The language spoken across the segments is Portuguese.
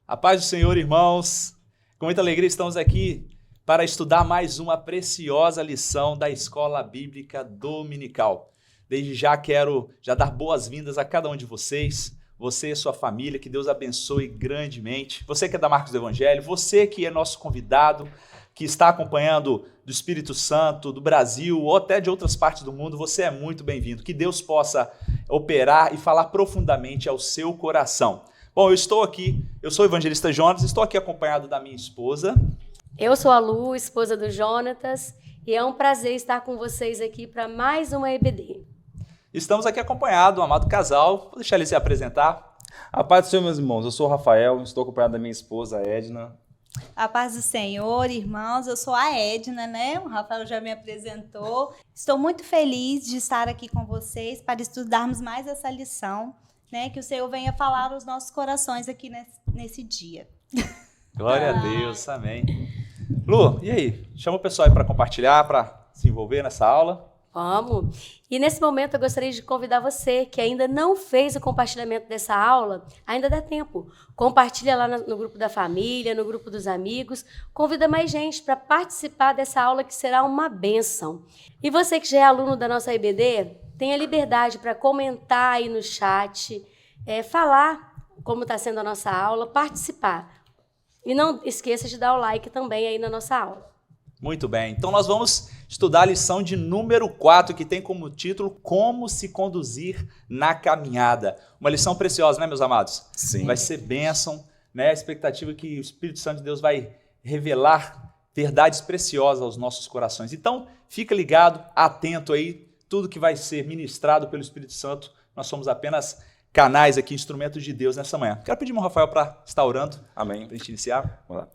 A paz do Senhor, irmãos. Com muita alegria estamos aqui para estudar mais uma preciosa lição da Escola Bíblica Dominical. Desde já quero dar boas-vindas a cada um de vocês, você e sua família, que Deus abençoe grandemente. Você que é da Marcos do Evangelho, você que é nosso convidado, que está acompanhando do Espírito Santo, do Brasil ou até de outras partes do mundo, você é muito bem-vindo. Que Deus possa operar e falar profundamente ao seu coração. Bom, eu sou o evangelista Jonas, estou aqui acompanhado da minha esposa. Eu sou a Lu, esposa do Jonatas, e é um prazer estar com vocês aqui para mais uma EBD. Estamos aqui acompanhados do amado casal, vou deixar ele se apresentar. A paz do Senhor, meus irmãos, eu sou o Rafael, estou acompanhado da minha esposa, a Edna. A paz do Senhor, irmãos, eu sou a Edna, né? O Rafael já me apresentou. Estou muito feliz de estar aqui com vocês para estudarmos mais essa lição, né? Que o Senhor venha falar aos nossos corações aqui nesse dia. Glória a Deus, amém. Lu, e aí? Chama o pessoal aí para compartilhar, para se envolver nessa aula. Vamos! E nesse momento eu gostaria de convidar você que ainda não fez o compartilhamento dessa aula, ainda dá tempo. Compartilha lá no grupo da família, no grupo dos amigos. Convida mais gente para participar dessa aula que será uma bênção. E você que já é aluno da nossa EBD, tenha liberdade para comentar aí no chat, falar como está sendo a nossa aula, participar. E não esqueça de dar o like também aí na nossa aula. Muito bem, então nós vamos estudar a lição de número 4, que tem como título Como se conduzir na caminhada. Uma lição preciosa, né, meus amados? Sim. Vai ser bênção, né? A expectativa é que o Espírito Santo de Deus vai revelar verdades preciosas aos nossos corações. Então, fica ligado, atento aí, tudo que vai ser ministrado pelo Espírito Santo. Nós somos apenas canais aqui, instrumentos de Deus nessa manhã. Quero pedir ao Rafael para estar orando. Amém. Para a gente iniciar. Vamos lá.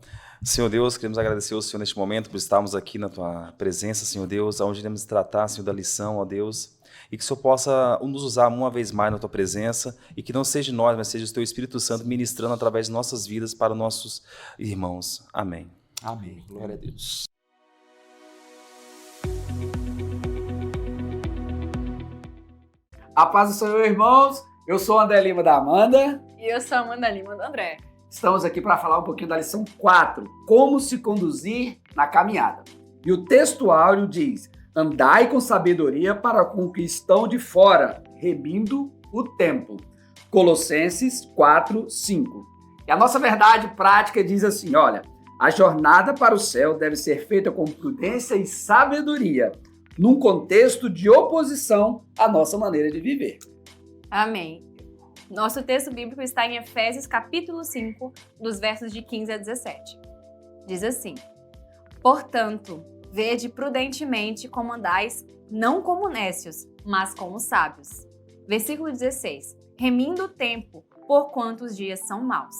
Senhor Deus, queremos agradecer ao Senhor neste momento por estarmos aqui na Tua presença, Senhor Deus, onde iremos tratar, Senhor, da lição, ó Deus, e que o Senhor possa nos usar uma vez mais na Tua presença e que não seja nós, mas seja o Teu Espírito Santo ministrando através de nossas vidas para os nossos irmãos. Amém. Amém. Glória a Deus. A paz do Senhor, irmãos. Eu sou o André Lima da Amanda. E eu sou a Amanda Lima do André. Estamos aqui para falar um pouquinho da lição 4, como se conduzir na caminhada. E o texto áureo diz, andai com sabedoria para com que estão de fora, remindo o tempo. Colossenses 4, 5. E a nossa verdade prática diz assim, olha, a jornada para o céu deve ser feita com prudência e sabedoria, num contexto de oposição à nossa maneira de viver. Amém. Nosso texto bíblico está em Efésios capítulo 5, dos versos de 15 a 17. Diz assim, portanto, vede prudentemente como andais, não como nécios, mas como sábios. Versículo 16, remindo o tempo, porquanto os dias são maus.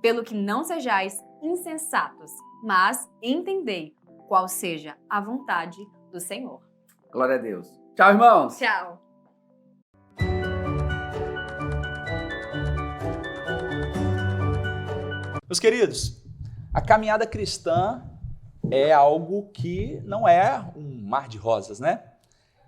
Pelo que não sejais insensatos, mas entendei qual seja a vontade do Senhor. Glória a Deus. Tchau, irmãos. Tchau. Meus queridos, a caminhada cristã é algo que não é um mar de rosas, né?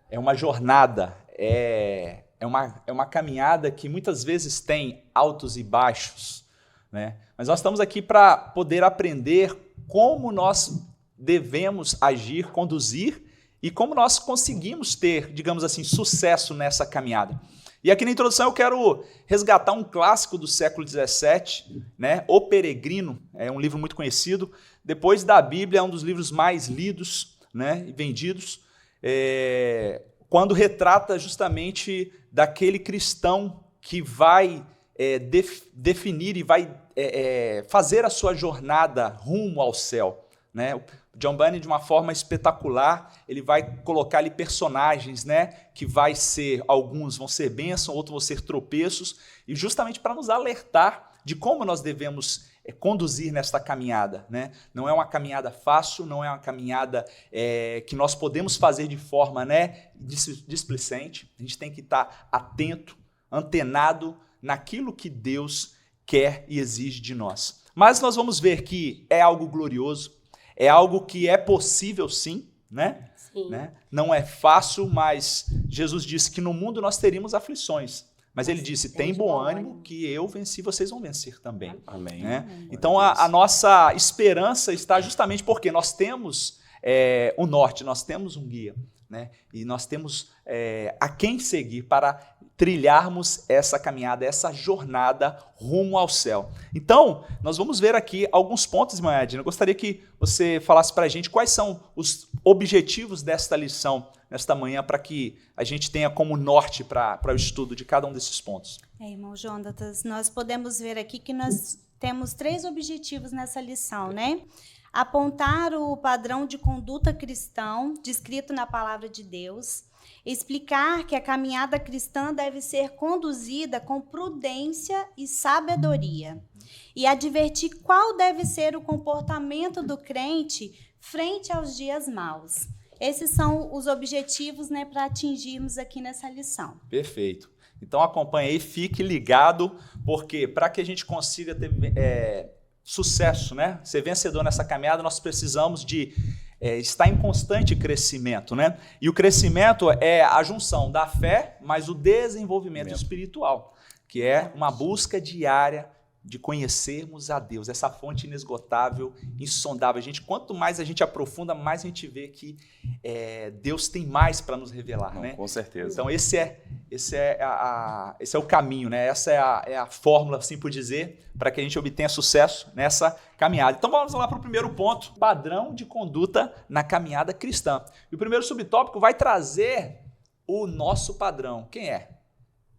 É uma jornada, é uma caminhada que muitas vezes tem altos e baixos, né? Mas nós estamos aqui para poder aprender como nós devemos agir, conduzir e como nós conseguimos ter, digamos assim, sucesso nessa caminhada. E aqui na introdução eu quero resgatar um clássico do século XVII, né? O Peregrino, é um livro muito conhecido. Depois da Bíblia, é um dos livros mais lidos, né, e vendidos, quando retrata justamente daquele cristão que vai definir e vai fazer a sua jornada rumo ao céu, né? John Bunyan, de uma forma espetacular, ele vai colocar ali personagens, né, que alguns vão ser bênção, outros vão ser tropeços, e justamente para nos alertar de como nós devemos conduzir nesta caminhada, né? Não é uma caminhada fácil, não é uma caminhada que nós podemos fazer de forma, né, displicente. A gente tem que estar atento, antenado naquilo que Deus quer e exige de nós. Mas nós vamos ver que é algo glorioso, é algo que é possível sim, né? Sim. Não é fácil, mas Jesus disse que no mundo nós teríamos aflições, Mas ele disse, tem bom ânimo que eu venci, vocês vão vencer também. Amém. Né? Então a nossa esperança está justamente porque nós temos o norte, nós temos um guia, né? E nós temos a quem seguir para trilharmos essa caminhada, essa jornada rumo ao céu. Então, nós vamos ver aqui alguns pontos, irmã Edna. Eu gostaria que você falasse para a gente quais são os objetivos desta lição, nesta manhã, para que a gente tenha como norte para o estudo de cada um desses pontos. Irmão Jonatas, nós podemos ver aqui que nós temos 3 objetivos nessa lição, né? Apontar o padrão de conduta cristão descrito na palavra de Deus, explicar que a caminhada cristã deve ser conduzida com prudência e sabedoria, e advertir qual deve ser o comportamento do crente frente aos dias maus. Esses são os objetivos, né, para atingirmos aqui nessa lição. Perfeito. Então acompanhe aí, fique ligado, porque para que a gente consiga ter sucesso, né, ser vencedor nessa caminhada, nós precisamos de estar em constante crescimento, né? E o crescimento é a junção da fé, mais o desenvolvimento espiritual, que é uma busca diária de conhecermos a Deus, essa fonte inesgotável, insondável. Quanto mais a gente aprofunda, mais a gente vê que Deus tem mais para nos revelar, né? Com certeza. Então esse é o caminho, né? Essa é a fórmula, assim por dizer, para que a gente obtenha sucesso nessa caminhada. Então vamos lá para o primeiro ponto, padrão de conduta na caminhada cristã. E o primeiro subtópico vai trazer o nosso padrão. Quem é?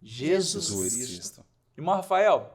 Jesus Cristo. Irmão Rafael,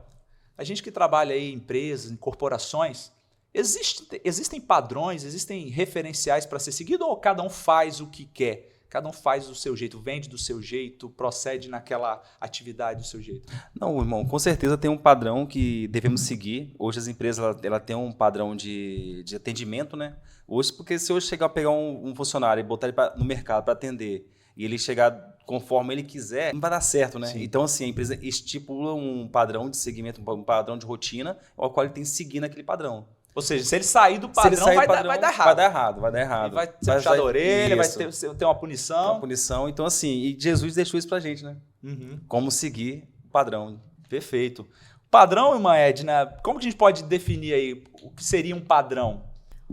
a gente que trabalha aí em empresas, em corporações, existem padrões, existem referenciais para ser seguido ou cada um faz o que quer? Cada um faz do seu jeito, vende do seu jeito, procede naquela atividade do seu jeito? Não, irmão, com certeza tem um padrão que devemos seguir. Hoje as empresas ela têm um padrão de atendimento, né? Hoje, porque se hoje chegar a pegar um funcionário e botar ele no mercado para atender e ele chegar conforme ele quiser, não vai dar certo, né? Sim. Então, assim, a empresa estipula um padrão de segmento, um padrão de rotina, ao qual ele tem que seguir naquele padrão. Ou seja, se ele sair do padrão, vai dar errado. Vai dar errado. E vai ser puxado a orelha, vai isso. ter uma punição. Uma punição. Então, assim, e Jesus deixou isso pra gente, né? Uhum. Como seguir o padrão. Perfeito. Padrão, irmã Edna, como que a gente pode definir aí o que seria um padrão?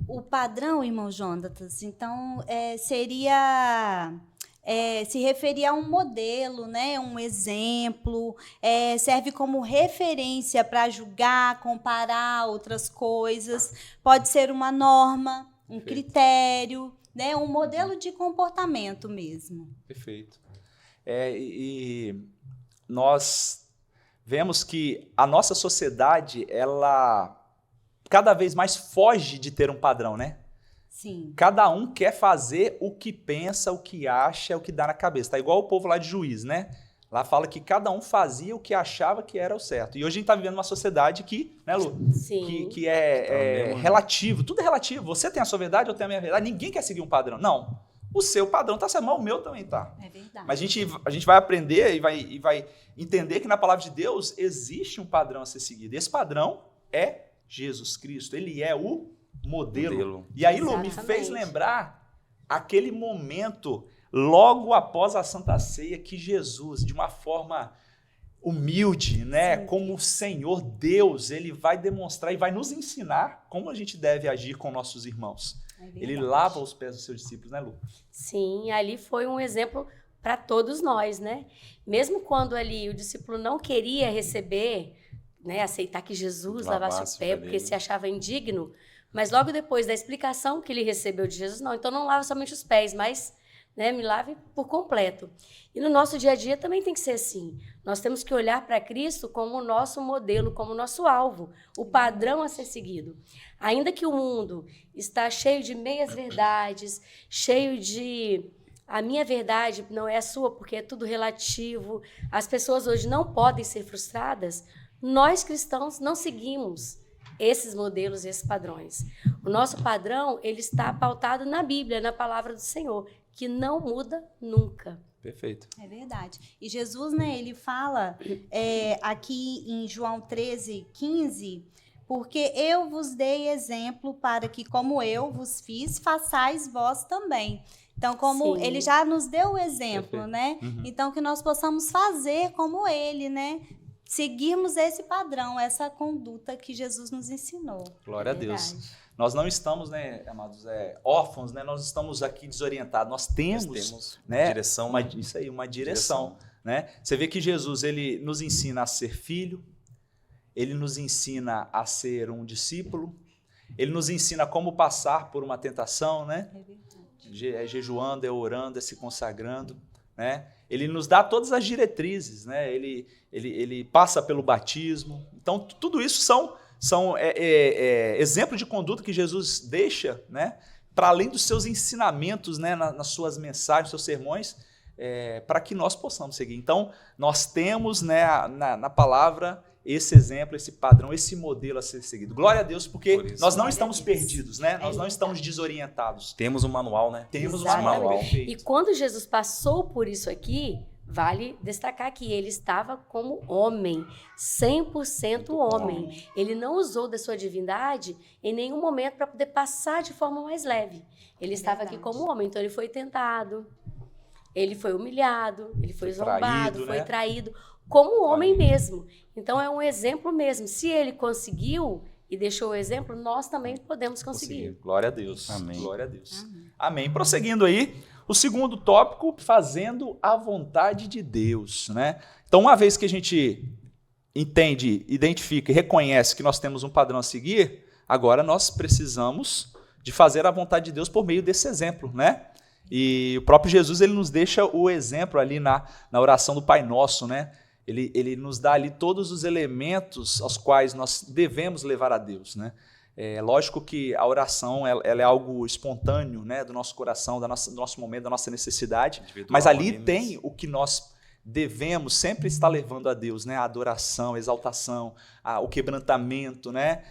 O padrão, irmão Jonatas, então, seria... se referir a um modelo, né, um exemplo, serve como referência para julgar, comparar outras coisas, pode ser uma norma, um critério, né, um modelo de comportamento mesmo. Perfeito. E nós vemos que a nossa sociedade, ela cada vez mais foge de ter um padrão, né? Sim. Cada um quer fazer o que pensa, o que acha, o que dá na cabeça. Tá igual o povo lá de Juiz, né? Lá fala que cada um fazia o que achava que era o certo. E hoje a gente está vivendo uma sociedade que, né, Lu? Sim. Que é relativo. Tudo é relativo. Você tem a sua verdade, eu tenho a minha verdade. Ninguém quer seguir um padrão. Não. O seu padrão está certo, mas o meu também está. É verdade. Mas a gente vai aprender e vai entender que na palavra de Deus existe um padrão a ser seguido. Esse padrão é Jesus Cristo. Ele é o modelo. E aí, Lu, me fez lembrar aquele momento logo após a Santa Ceia que Jesus, de uma forma humilde, né, como o Senhor Deus, ele vai demonstrar e vai nos ensinar como a gente deve agir com nossos irmãos. Ele lava os pés dos seus discípulos, né, Lu? Sim, ali foi um exemplo para todos nós, né? Mesmo quando ali o discípulo não queria receber, né, aceitar que Jesus lavasse o pé porque se achava indigno, mas logo depois da explicação que ele recebeu de Jesus, não, então não lava somente os pés, mas, né, me lave por completo. E no nosso dia a dia também tem que ser assim. Nós temos que olhar para Cristo como o nosso modelo, como o nosso alvo, o padrão a ser seguido. Ainda que o mundo está cheio de meias-verdades, cheio de a minha verdade não é a sua porque é tudo relativo, as pessoas hoje não podem ser frustradas, nós cristãos não seguimos esses modelos e esses padrões. O nosso padrão, ele está pautado na Bíblia, na palavra do Senhor, que não muda nunca. Perfeito. É verdade. E Jesus, né, ele fala aqui em João 13:15, porque eu vos dei exemplo para que, como eu vos fiz, façais vós também. Então, como Sim. ele já nos deu o exemplo, Perfeito. né? Uhum. Então, que nós possamos fazer como ele, né? Seguirmos esse padrão, essa conduta que Jesus nos ensinou. Glória a Deus. Verdade. Nós não estamos, né, amados, órfãos, né? Nós estamos aqui desorientados. Nós temos, né, direção. isso aí, uma direção, né? Você vê que Jesus, ele nos ensina a ser filho, ele nos ensina a ser um discípulo, ele nos ensina como passar por uma tentação, né? É jejuando, é orando, é se consagrando, né? Ele nos dá todas as diretrizes, né? Ele passa pelo batismo. Então, tudo isso são exemplos de conduta que Jesus deixa, né? Para além dos seus ensinamentos, né? Nas suas mensagens, nos seus sermões, para que nós possamos seguir. Então, nós temos, né, na palavra esse exemplo, esse padrão, esse modelo a ser seguido. Glória a Deus, porque nós não estamos perdidos, né? Nós não estamos desorientados. Temos um manual, né? Temos um Exatamente. manual E perfeito. quando Jesus passou por isso aqui, vale destacar que ele estava como homem, 100% homem. Ele não usou da sua divindade em nenhum momento para poder passar de forma mais leve. Ele estava aqui como homem, então ele foi tentado, ele foi humilhado, ele foi zombado, traído, foi né? traído, como homem mesmo. Então é um exemplo mesmo. Se ele conseguiu e deixou o exemplo, nós também podemos conseguir. Glória a Deus. Amém. Glória a Deus. Amém. Prosseguindo aí, o segundo tópico, fazendo a vontade de Deus, né? Então, uma vez que a gente entende, identifica e reconhece que nós temos um padrão a seguir, agora nós precisamos de fazer a vontade de Deus por meio desse exemplo, né? E o próprio Jesus, ele nos deixa o exemplo ali na oração do Pai Nosso, né? Ele nos dá ali todos os elementos aos quais nós devemos levar a Deus, né? É lógico que a oração ela é algo espontâneo, né, do nosso coração, do nosso momento, da nossa necessidade, mas ali tem o que nós devemos sempre estar levando a Deus, né? A adoração, a exaltação, o quebrantamento, né?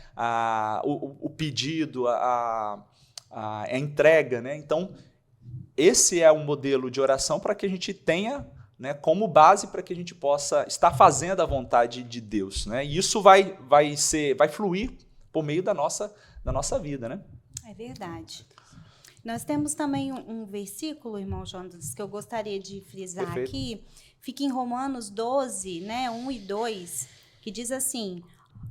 O pedido, a entrega, né? Então, esse é um modelo de oração para que a gente tenha, né, como base para que a gente possa estar fazendo a vontade de Deus, né? E isso vai fluir por meio da nossa vida, né? É verdade. Nós temos também um versículo, irmão Jonas, que eu gostaria de frisar Perfeito. aqui. Fica em Romanos 12, né, 1 e 2, que diz assim: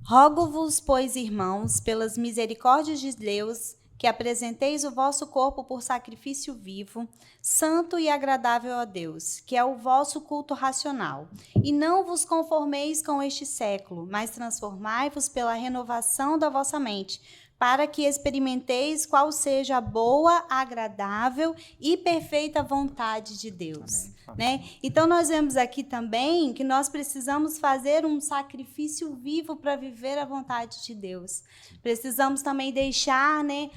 Rogo-vos, pois, irmãos, pelas misericórdias de Deus, que apresenteis o vosso corpo por sacrifício vivo, santo e agradável a Deus, que é o vosso culto racional. E não vos conformeis com este século, mas transformai-vos pela renovação da vossa mente, para que experimenteis qual seja a boa, agradável e perfeita vontade de Deus. Né? Então, nós vemos aqui também que nós precisamos fazer um sacrifício vivo para viver a vontade de Deus. Precisamos também deixar, né,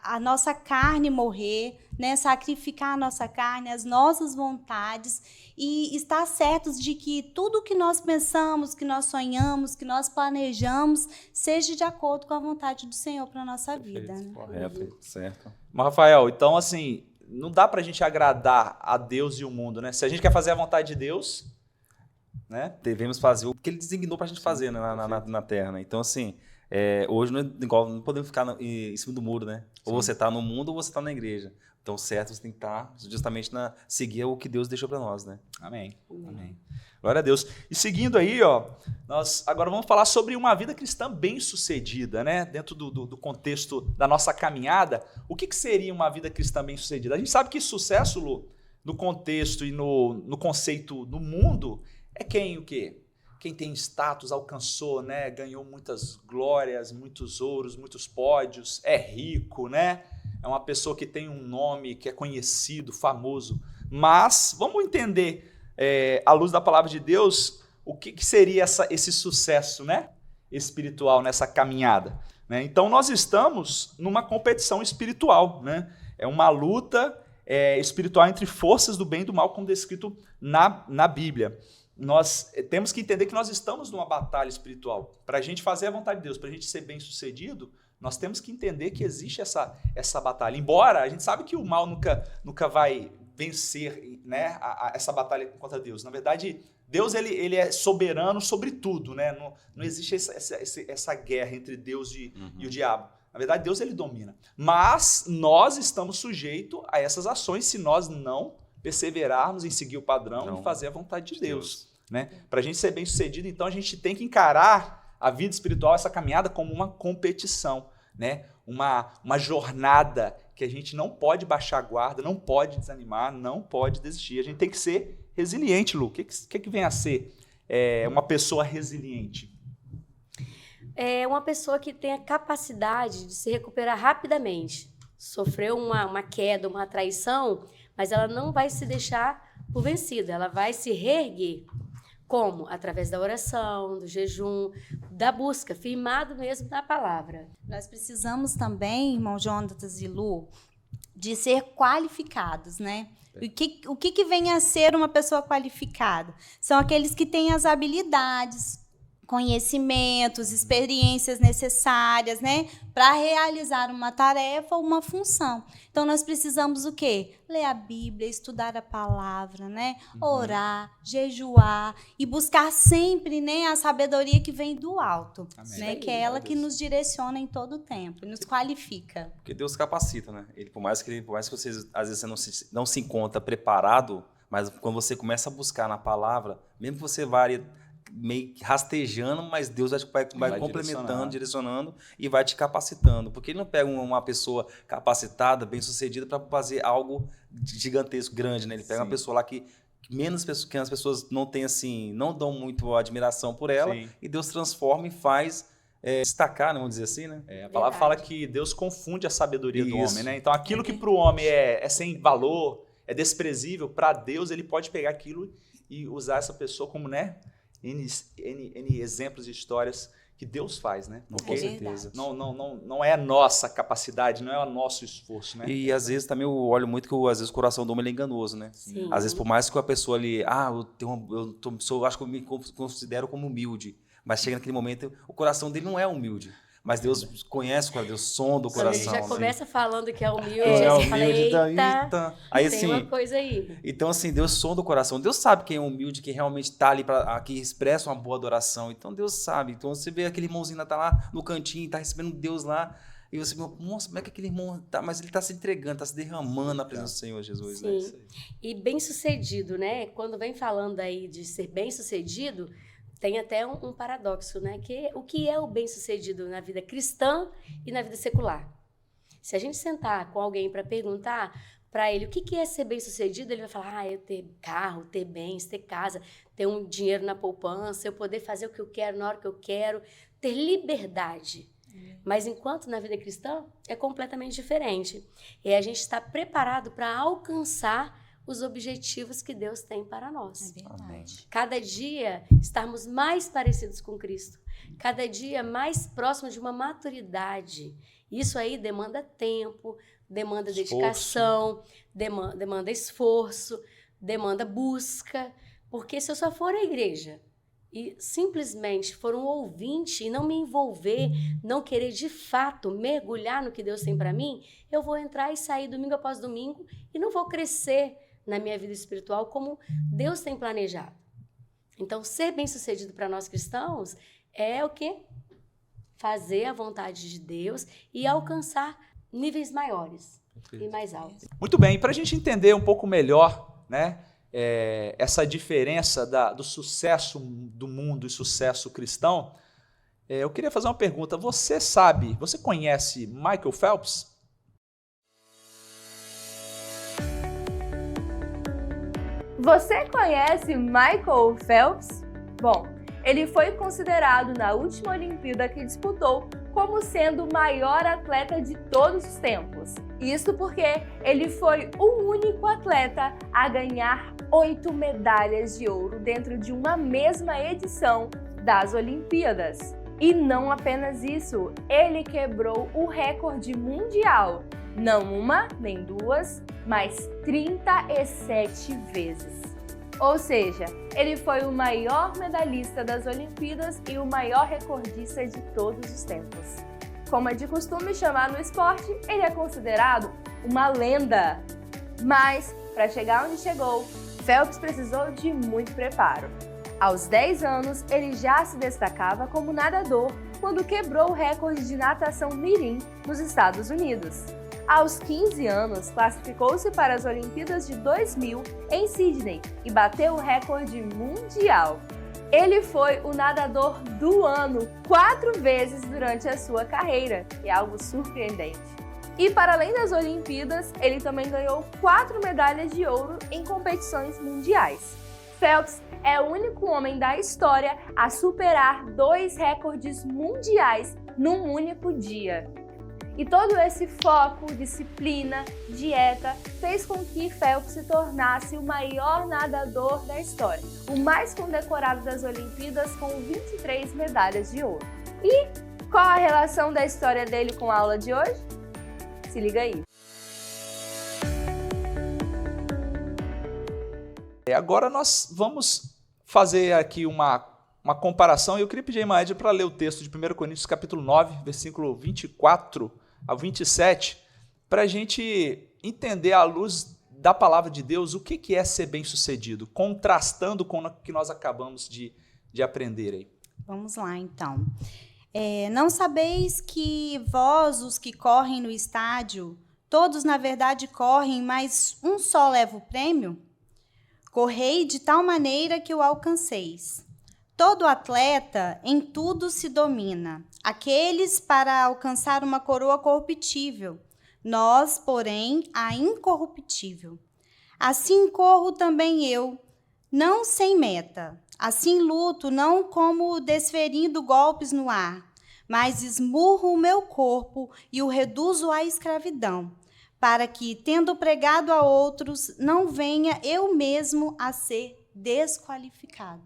a nossa carne morrer, né, sacrificar a nossa carne, as nossas vontades e estar certos de que tudo que nós pensamos, que nós sonhamos, que nós planejamos, seja de acordo com a vontade do Senhor para a nossa vida. Né? Correto, certo. Mas, Rafael, então, assim, não dá para a gente agradar a Deus e o mundo, né? Se a gente quer fazer a vontade de Deus, né? Devemos fazer o que ele designou para a gente fazer, né, na Terra, né? Então, assim, hoje não podemos ficar em cima do muro, né? Ou você está no mundo ou você está na igreja. Então, certo, você tem que estar justamente seguir o que Deus deixou para nós, né? Amém. Amém. Glória a Deus. E seguindo aí, ó, nós agora vamos falar sobre uma vida cristã bem-sucedida, né? Dentro do contexto da nossa caminhada, o que seria uma vida cristã bem-sucedida? A gente sabe que sucesso, Lu, no contexto e no conceito do mundo, é quem o quê? Quem tem status, alcançou, né? Ganhou muitas glórias, muitos ouros, muitos pódios, é rico, né? É uma pessoa que tem um nome, que é conhecido, famoso. Mas vamos entender, à luz da palavra de Deus, o que seria esse sucesso, né, espiritual nessa caminhada, né? Então, nós estamos numa competição espiritual, né? É uma luta espiritual entre forças do bem e do mal, como descrito na Bíblia. Nós temos que entender que nós estamos numa batalha espiritual. Para a gente fazer a vontade de Deus, para a gente ser bem-sucedido, nós temos que entender que existe essa batalha. Embora a gente sabe que o mal nunca vai vencer, né, essa batalha contra Deus. Na verdade, Deus ele é soberano sobre tudo, né? Não existe essa guerra entre Deus e o diabo. Na verdade, Deus ele domina. Mas nós estamos sujeitos a essas ações se nós não perseverarmos em seguir o padrão e fazer a vontade de Deus. Né? Para a gente ser bem sucedido, então a gente tem que encarar a vida espiritual, essa caminhada, como uma competição, né? Uma jornada que a gente não pode baixar a guarda, não pode desanimar, não pode desistir. A gente tem que ser resiliente, Lu. O que vem a ser uma pessoa resiliente? É uma pessoa que tem a capacidade de se recuperar rapidamente. Sofreu uma queda, uma traição, mas ela não vai se deixar por vencida, ela vai se reerguer. Como? Através da oração, do jejum, da busca, firmado mesmo na palavra. Nós precisamos também, irmão Jonatas e Lu, de ser qualificados, né? O que vem a ser uma pessoa qualificada? São aqueles que têm as habilidades, conhecimentos, experiências necessárias, né, para realizar uma tarefa ou uma função. Então, nós precisamos o quê? Ler a Bíblia, estudar a palavra, né, orar, jejuar e buscar sempre, né, a sabedoria que vem do alto, né, que é ela que nos direciona em todo o tempo, nos qualifica. Porque Deus capacita, né? Ele, por mais que vocês, às vezes, você não se encontra preparado, mas quando você começa a buscar na palavra, mesmo que você vá meio que rastejando, mas Deus vai complementando, direcionando e vai te capacitando. Porque ele não pega uma pessoa capacitada, bem-sucedida, para fazer algo gigantesco, grande, né? Ele pega uma pessoa lá que as pessoas não têm, assim, não dão muito admiração por ela, e Deus transforma e faz destacar, né? Vamos dizer assim, né? A palavra fala que Deus confunde a sabedoria do homem, né? Então, aquilo que para o homem é sem valor, é desprezível, para Deus ele pode pegar aquilo e usar essa pessoa como, né? N exemplos e histórias que Deus faz, né? Porque com certeza. Não é a nossa capacidade, não é o nosso esforço, né? E às vezes também eu olho muito que às vezes o coração do homem é enganoso, né? Sim. Às vezes, por mais que a pessoa ali, acho que eu me considero como humilde, mas chega naquele momento, o coração dele não é humilde. Mas Deus conhece o coração, Deus sonda o coração. Quando ele já começa falando que é humilde, humilde, você fala, eita, aí, tem assim, uma coisa aí. Então, assim, Deus sonda o coração. Deus sabe quem é humilde, quem realmente está ali, que expressa uma boa adoração. Então, Deus sabe. Então, você vê aquele irmãozinho que tá lá no cantinho, tá recebendo Deus lá, e você pensa, nossa, como é que aquele irmão tá? Mas ele está se entregando, está se derramando na presença do Senhor Jesus. Sim. Né? E bem-sucedido, né? Quando vem falando aí de ser bem-sucedido, tem até um paradoxo, né? Que o que é o bem-sucedido na vida cristã e na vida secular? Se a gente sentar com alguém para perguntar para ele o que é ser bem-sucedido, ele vai falar, eu ter carro, ter bens, ter casa, ter um dinheiro na poupança, eu poder fazer o que eu quero na hora que eu quero, ter liberdade. Mas enquanto na vida cristã é completamente diferente. E a gente está preparado para alcançar os objetivos que Deus tem para nós. É verdade. Amém. Cada dia estarmos mais parecidos com Cristo. Cada dia mais próximos de uma maturidade. Isso aí demanda tempo, demanda dedicação, demanda esforço, demanda busca. Porque se eu só for à igreja e simplesmente for um ouvinte e não me envolver, não querer de fato mergulhar no que Deus tem para mim, eu vou entrar e sair domingo após domingo e não vou crescer na minha vida espiritual como Deus tem planejado. Então, ser bem-sucedido para nós cristãos é o quê? Fazer a vontade de Deus e alcançar níveis maiores e mais altos. Muito bem, para a gente entender um pouco melhor, né, essa diferença do sucesso do mundo e sucesso cristão, eu queria fazer uma pergunta. Você conhece Michael Phelps? Você conhece Michael Phelps? Bom, ele foi considerado na última Olimpíada que disputou como sendo o maior atleta de todos os tempos. Isso porque ele foi o único atleta a ganhar 8 medalhas de ouro dentro de uma mesma edição das Olimpíadas. E não apenas isso, ele quebrou o recorde mundial. Não uma, nem duas, mas 37 vezes. Ou seja, ele foi o maior medalhista das Olimpíadas e o maior recordista de todos os tempos. Como é de costume chamar no esporte, ele é considerado uma lenda. Mas, para chegar onde chegou, Phelps precisou de muito preparo. Aos 10 anos, ele já se destacava como nadador quando quebrou o recorde de natação mirim nos Estados Unidos. Aos 15 anos, classificou-se para as Olimpíadas de 2000 em Sydney e bateu o recorde mundial. Ele foi o nadador do ano 4 vezes durante a sua carreira, é algo surpreendente. E para além das Olimpíadas, ele também ganhou 4 medalhas de ouro em competições mundiais. Phelps é o único homem da história a superar 2 recordes mundiais num único dia. E todo esse foco, disciplina, dieta, fez com que Phelps se tornasse o maior nadador da história, o mais condecorado das Olimpíadas, com 23 medalhas de ouro. E qual a relação da história dele com a aula de hoje? Se liga aí. Agora nós vamos fazer aqui uma comparação, e eu queria pedir a irmã Edna para ler o texto de 1 Coríntios capítulo 9, versículo 24 a 27, para a gente entender à luz da palavra de Deus o que é ser bem-sucedido, contrastando com o que nós acabamos de aprender aí. Vamos lá, então. Não sabeis que vós, os que correm no estádio, todos na verdade correm, mas um só leva o prêmio? Correi de tal maneira que o alcanceis. Todo atleta em tudo se domina, aqueles para alcançar uma coroa corruptível, nós, porém, a incorruptível. Assim corro também eu, não sem meta, assim luto, não como desferindo golpes no ar, mas esmurro o meu corpo e o reduzo à escravidão, para que, tendo pregado a outros, não venha eu mesmo a ser desqualificado.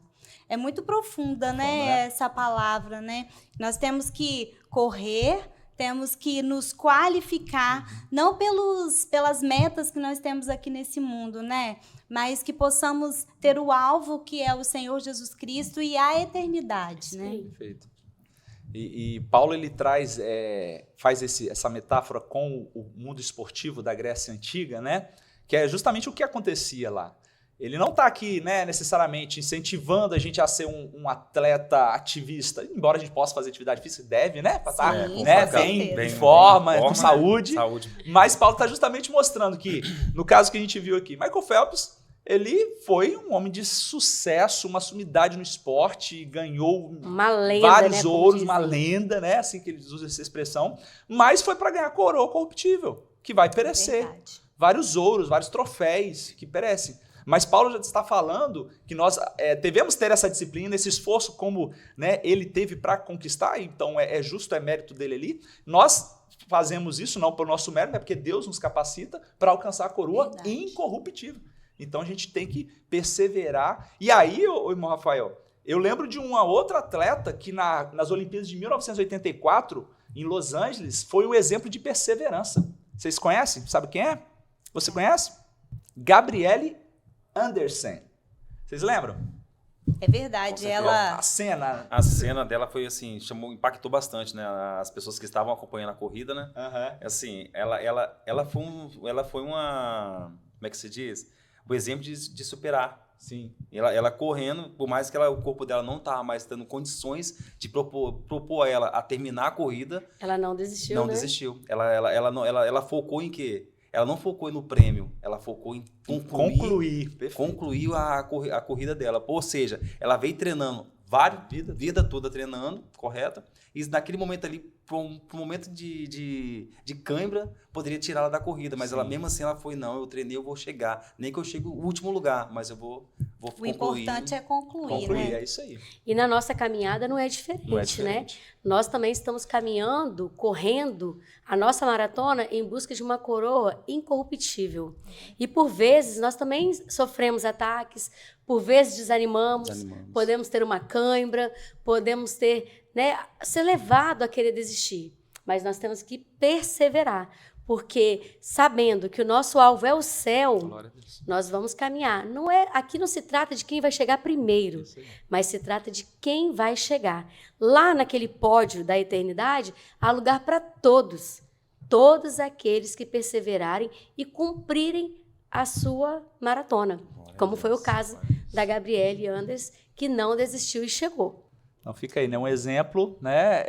É muito profunda, né, essa palavra, né? Nós temos que correr, temos que nos qualificar, não pelas metas que nós temos aqui nesse mundo, né? Mas que possamos ter o alvo que é o Senhor Jesus Cristo e a eternidade, né? Perfeito. E Paulo ele faz essa metáfora com o mundo esportivo da Grécia Antiga, né? Que é justamente o que acontecia lá. Ele não está aqui, né, necessariamente incentivando a gente a ser um atleta ativista, embora a gente possa fazer atividade física, deve, né? Para estar bem de forma, com saúde. Mas Paulo está justamente mostrando que, no caso que a gente viu aqui, Michael Phelps, ele foi um homem de sucesso, uma sumidade no esporte, ganhou vários ouros, uma lenda, né? Assim que eles usam essa expressão, mas foi para ganhar coroa corruptível, que vai perecer. Vários ouros, vários troféus que perecem. Mas Paulo já está falando que nós devemos ter essa disciplina, esse esforço como, né, ele teve para conquistar, então é justo, é mérito dele ali. Nós fazemos isso não pelo nosso mérito, é porque Deus nos capacita para alcançar a coroa incorruptível. Então a gente tem que perseverar. E aí, irmão Rafael, eu lembro de uma outra atleta que nas Olimpíadas de 1984, em Los Angeles, foi o exemplo de perseverança. Vocês conhecem? Sabe quem é? Você conhece? Gabriele Anderson. Vocês lembram? É verdade, ela... A cena dela foi assim, impactou bastante, né? As pessoas que estavam acompanhando a corrida, né? Assim, ela foi uma... Como é que se diz? O exemplo de superar. Sim. Ela correndo, por mais que o corpo dela não estava mais tendo condições de propor a ela a terminar a corrida. Ela não desistiu, Não desistiu. Ela focou em quê? Ela não focou no prêmio, ela focou em concluir a corrida dela. Ou seja, ela veio treinando vida toda treinando, correta? E naquele momento ali, para um momento de cãibra, poderia tirá-la da corrida. Mas ela mesmo assim, ela foi, não, eu treinei, eu vou chegar. Nem que eu chegue no último lugar, mas eu vou concluir. O importante é concluir, né? É isso aí. E na nossa caminhada não é diferente, né? Nós também estamos caminhando, correndo a nossa maratona em busca de uma coroa incorruptível. E por vezes nós também sofremos ataques, por vezes desanimamos. Podemos ter uma cãibra, podemos ter, né, ser levado a querer desistir. Mas nós temos que perseverar, porque sabendo que o nosso alvo é o céu, nós vamos caminhar. Aqui não se trata de quem vai chegar primeiro, mas se trata de quem vai chegar. Lá naquele pódio da eternidade, há lugar para todos aqueles que perseverarem e cumprirem a sua maratona, como foi o caso da Gabriele Anderson, que não desistiu e chegou. Então fica aí, né, um exemplo, né,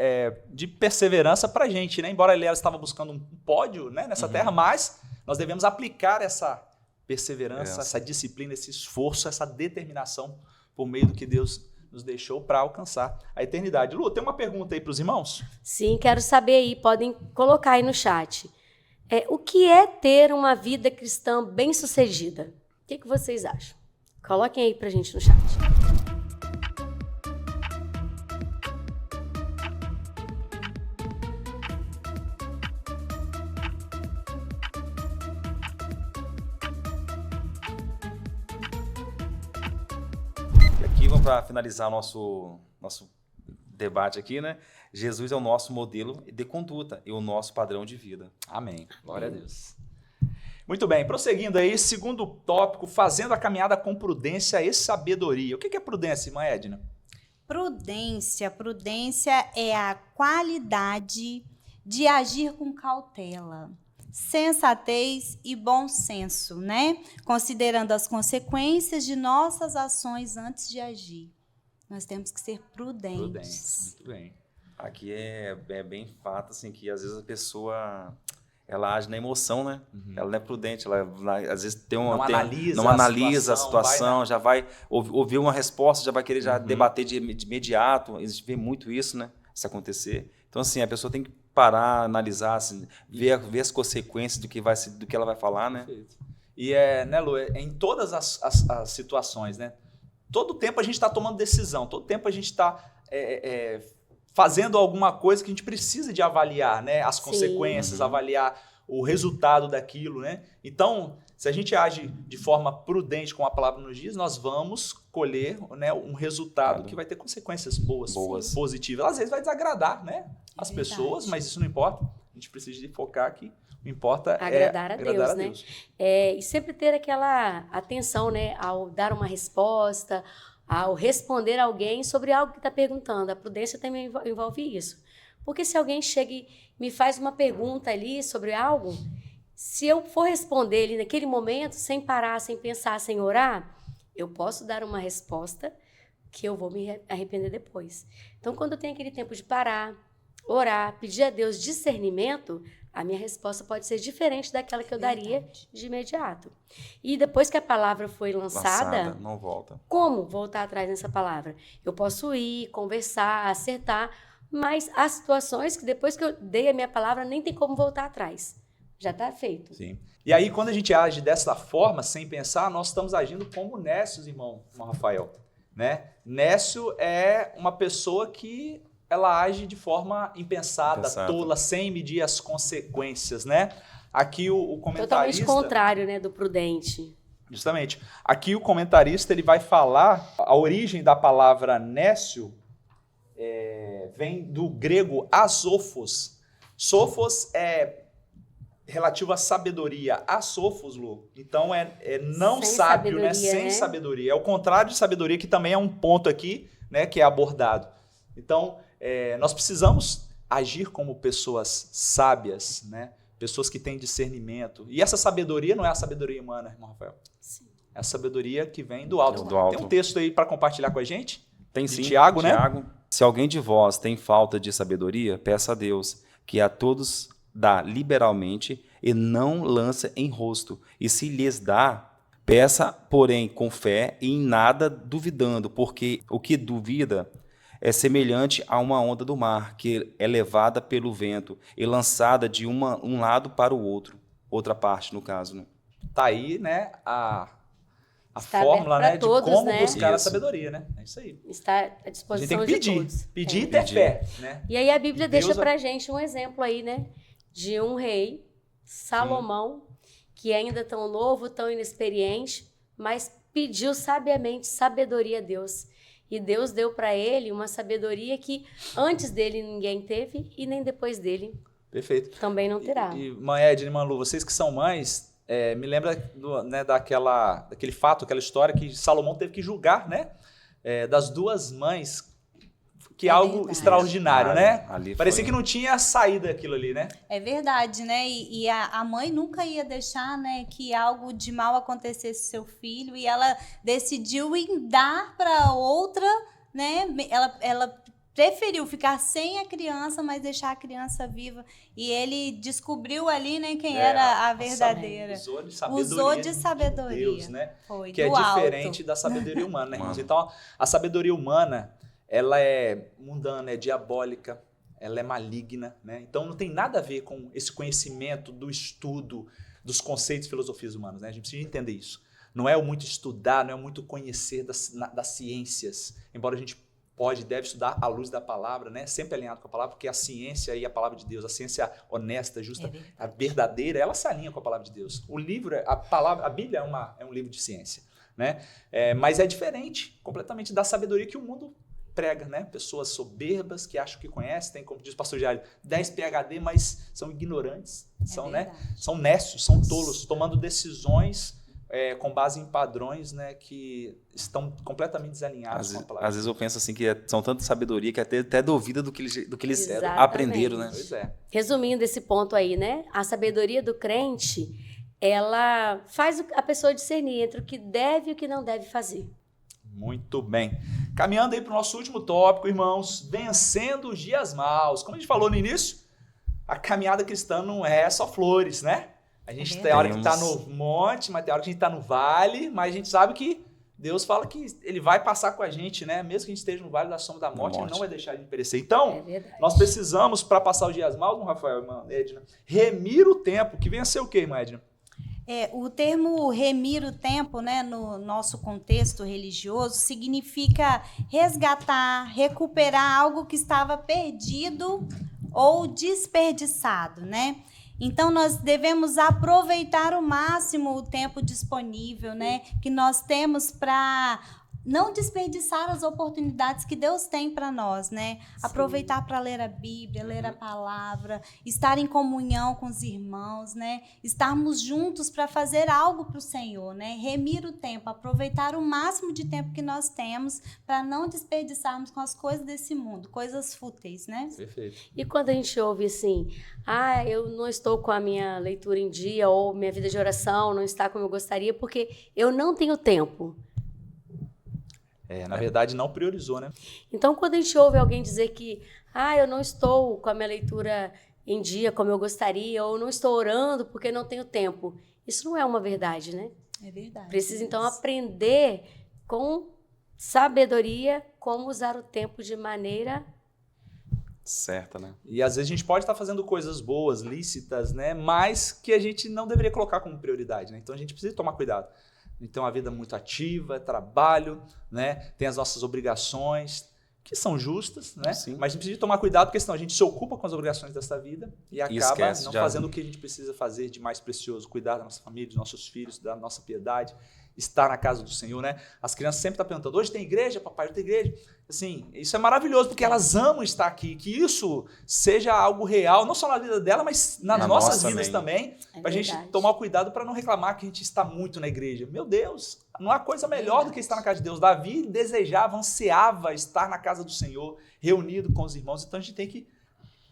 de perseverança para a gente, né? Embora ela estava buscando um pódio, né, nessa terra, mas nós devemos aplicar essa perseverança, essa disciplina, esse esforço, essa determinação por meio do que Deus nos deixou para alcançar a eternidade. Lu, tem uma pergunta aí para os irmãos? Sim, quero saber aí, podem colocar aí no chat. O que é ter uma vida cristã bem-sucedida? O que vocês acham? Coloquem aí pra gente no chat. E aqui, vamos para finalizar nosso debate aqui, né? Jesus é o nosso modelo de conduta e o nosso padrão de vida. Amém. Glória a Deus. Muito bem, prosseguindo aí, segundo tópico, fazendo a caminhada com prudência e sabedoria. O que é prudência, irmã Edna? Prudência é a qualidade de agir com cautela, sensatez e bom senso, né? Considerando as consequências de nossas ações antes de agir. Nós temos que ser prudentes. Prudência, muito bem. Aqui é bem fato, assim, que às vezes a pessoa, ela age na emoção, né? Ela não é prudente, ela às vezes não analisa a situação, já vai ouvir uma resposta, já vai querer já debater de imediato. A gente vê muito isso, né? Isso acontecer. Então, assim, a pessoa tem que parar, analisar, assim, ver as consequências do que ela vai falar, né? Perfeito. E né, Lu, em todas as situações, né? Todo tempo a gente está tomando decisão, todo tempo a gente está fazendo alguma coisa que a gente precisa de avaliar, né? As consequências, avaliar o resultado daquilo, né? Então, se a gente age de forma prudente, como a palavra nos diz, nós vamos colher, né, um resultado que vai ter consequências boas, positivas. Às vezes vai desagradar, né, as pessoas, mas isso não importa. A gente precisa de focar que o que importa agradar é a Deus, né? E sempre ter aquela atenção, né, ao dar uma resposta, ao responder alguém sobre algo que está perguntando. A prudência também envolve isso. Porque se alguém chega e me faz uma pergunta ali sobre algo, se eu for responder ali naquele momento, sem parar, sem pensar, sem orar, eu posso dar uma resposta que eu vou me arrepender depois. Então, quando eu tenho aquele tempo de parar, orar, pedir a Deus discernimento, a minha resposta pode ser diferente daquela que eu daria de imediato. E depois que a palavra foi lançada, não volta. Como voltar atrás nessa palavra? Eu posso ir, conversar, acertar, mas há situações que depois que eu dei a minha palavra, nem tem como voltar atrás. Já está feito. Sim. E aí, quando a gente age dessa forma, sem pensar, nós estamos agindo como Nécio, irmão Rafael. Né? Nécio é uma pessoa que ela age de forma impensada, tola, sem medir as consequências, né? Aqui o comentarista... Totalmente contrário, né, do prudente. Justamente. Aqui o comentarista ele vai falar, a origem da palavra nécio vem do grego asofos. Sofos é relativo à sabedoria. Asofos, Lu, então é não sem sábio, né? sabedoria, Sem né? sabedoria. É o contrário de sabedoria, que também é um ponto aqui, né, que é abordado. Então, nós precisamos agir como pessoas sábias, né? Pessoas que têm discernimento. E essa sabedoria não é a sabedoria humana, irmão Rafael. Sim. É a sabedoria que vem do alto. Do alto. Tem um texto aí para compartilhar com a gente? Tem De sim. Tiago, né? Se alguém de vós tem falta de sabedoria, peça a Deus, que a todos dá liberalmente e não lança em rosto. E se lhes dá, peça, porém, com fé e em nada duvidando, porque o que duvida é semelhante a uma onda do mar, que é levada pelo vento e lançada de um lado para o outro. Outra parte, no caso, né? Tá aí, né, a Está fórmula, aberto né, de pra todos, como né? buscar a Isso. sabedoria, né? É isso aí. Está à A gente disposição tem que de todos. pedir e ter fé, né? E aí a Bíblia Deus deixa pra gente um exemplo aí, né? De um rei, Salomão, que ainda tão novo, tão inexperiente, mas pediu sabiamente sabedoria a Deus. E Deus deu para ele uma sabedoria que antes dele ninguém teve e nem depois dele Perfeito. também não terá. E mãe Edna e mãe Lu, vocês que são mães, me lembra né, daquele fato, aquela história que Salomão teve que julgar, né? Das duas mães, que é algo verdade. extraordinário, né? Ali Parecia foi- que não tinha saída aquilo ali, né? É verdade, né? E a mãe nunca ia deixar, né, que algo de mal acontecesse com seu filho, e ela decidiu em dar para outra, né? Ela preferiu ficar sem a criança, mas deixar a criança viva. E ele descobriu ali, né, quem era a verdadeira. Usou de sabedoria de Deus, né? Foi, que é diferente da sabedoria humana, né, irmãos? Então, a sabedoria humana, ela é mundana, é diabólica, ela é maligna, né? Então, não tem nada a ver com esse conhecimento do estudo dos conceitos e filosofias humanas, né? A gente precisa entender isso. Não é o muito estudar, não é o muito conhecer das ciências, embora a gente pode e deve estudar à luz da palavra, né? Sempre alinhado com a palavra, porque a ciência e a palavra de Deus, a ciência honesta, justa, a verdadeira, ela se alinha com a palavra de Deus. O livro, a Bíblia é um livro de ciência, né? Mas é diferente completamente da sabedoria que o mundo prega, né? Pessoas soberbas que acham que conhecem, tem, como diz o pastor Diário, 10 PhD, mas são ignorantes, são nécios, são tolos, tomando decisões com base em padrões, né, que estão completamente desalinhados com a palavra. Às vezes eu penso assim que são tanta sabedoria que até duvida do que eles Exatamente. aprenderam, né? Pois é. Resumindo esse ponto aí, né? A sabedoria do crente, ela faz a pessoa discernir entre o que deve e o que não deve fazer. Muito bem. Caminhando aí para o nosso último tópico, irmãos, vencendo os dias maus. Como a gente falou no início, a caminhada cristã não é só flores, né? A gente tem hora que está no monte, mas tem hora que a gente está no vale, mas a gente sabe que Deus fala que ele vai passar com a gente, né? Mesmo que a gente esteja no vale da sombra da morte, ele não vai deixar de perecer. Então, nós precisamos, para passar os dias maus, Rafael, irmã Edna, remir o tempo, que venha a ser o quê, irmã Edna? O termo remir o tempo, né, no nosso contexto religioso, significa resgatar, recuperar algo que estava perdido ou desperdiçado, né? Então, nós devemos aproveitar ao máximo o tempo disponível, né, que nós temos para não desperdiçar as oportunidades que Deus tem para nós, né? Sim. Aproveitar para ler a Bíblia, ler a palavra, estar em comunhão com os irmãos, né? Estarmos juntos para fazer algo para o Senhor, né? Remir o tempo, aproveitar o máximo de tempo que nós temos para não desperdiçarmos com as coisas desse mundo, coisas fúteis, né? Perfeito. E quando a gente ouve assim, eu não estou com a minha leitura em dia ou minha vida de oração não está como eu gostaria porque eu não tenho tempo. Na verdade, não priorizou, né? Então, quando a gente ouve alguém dizer que eu não estou com a minha leitura em dia como eu gostaria, ou não estou orando porque não tenho tempo, isso não é uma verdade, né? É verdade. Precisa, então, aprender com sabedoria como usar o tempo de maneira certa, né? E às vezes a gente pode estar fazendo coisas boas, lícitas, né? Mas que a gente não deveria colocar como prioridade, né? Então, a gente precisa tomar cuidado. A gente tem uma vida muito ativa, trabalho, né? Tem as nossas obrigações, que são justas, né? Sim. Mas a gente precisa tomar cuidado, porque senão a gente se ocupa com as obrigações dessa vida e acaba não fazendo o que a gente precisa fazer de mais precioso, cuidar da nossa família, dos nossos filhos, da nossa piedade, estar na casa do Senhor, né? As crianças sempre estão perguntando, hoje tem igreja, papai, hoje tem igreja. Assim, isso é maravilhoso, porque elas amam estar aqui, que isso seja algo real, não só na vida dela, mas nas nossas vidas também, para a gente tomar cuidado para não reclamar que a gente está muito na igreja. Meu Deus, não há coisa melhor do que estar na casa de Deus. Davi desejava, ansiava estar na casa do Senhor, reunido com os irmãos, então a gente tem que